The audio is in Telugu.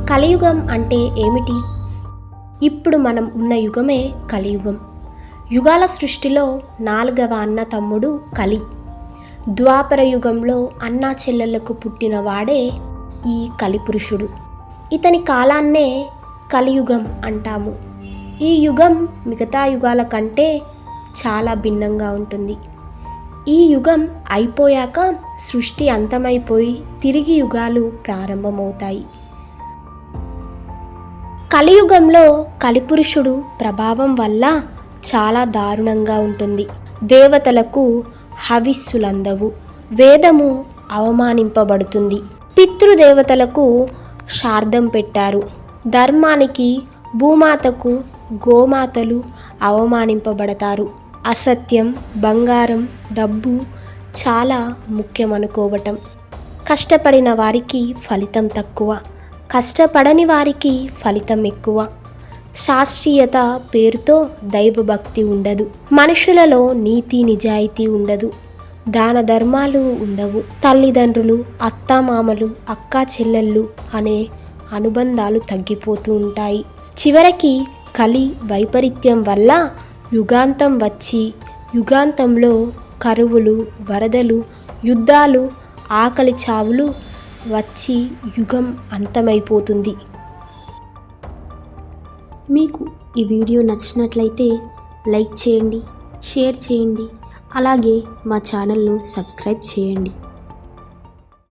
కలియుగం అంటే ఏమిటి? ఇప్పుడు మనం ఉన్న యుగమే కలియుగం. యుగాల సృష్టిలో 4వ అన్న తమ్ముడు కలి. ద్వాపర యుగంలో అన్నా చెల్లెళ్లకు పుట్టిన వాడే ఈ కలిపురుషుడు. ఇతని కాలాన్నే కలియుగం అంటాము. ఈ యుగం మిగతా యుగాల కంటే చాలా భిన్నంగా ఉంటుంది. ఈ యుగం అయిపోయాక సృష్టి అంతమైపోయి తిరిగి యుగాలు ప్రారంభమవుతాయి. కలియుగంలో కలిపురుషుడు ప్రభావం వల్ల చాలా దారుణంగా ఉంటుంది. దేవతలకు హవిస్సులందవు, వేదము అవమానింపబడుతుంది, పితృదేవతలకు శార్దం పెట్టారు, ధర్మానికి భూమాతకు గోమాతలు అవమానింపబడతారు. అసత్యం, బంగారం, డబ్బు చాలా ముఖ్యమనుకోవటం. కష్టపడిన వారికి ఫలితం తక్కువ, కష్టపడని వారికి ఫలితం ఎక్కువ. శాస్త్రీయత పేరుతో దైవభక్తి ఉండదు, మనుషులలో నీతి నిజాయితీ ఉండదు, దాన ధర్మాలు ఉండవు, తల్లిదండ్రులు, అత్తామామలు, అక్కా చెల్లెళ్ళు అనే అనుబంధాలు తగ్గిపోతూ ఉంటాయి. చివరికి కలి వైపరీత్యం వల్ల యుగాంతం వచ్చి యుగాంతంలో కరువులు, వరదలు, యుద్ధాలు, ఆకలి చావులు వచ్చి యుగం అంతమైపోతుంది. మీకు ఈ వీడియో నచ్చినట్లయితే లైక్ చేయండి, షేర్ చేయండి, అలాగే మా ఛానల్ను సబ్స్క్రైబ్ చేయండి.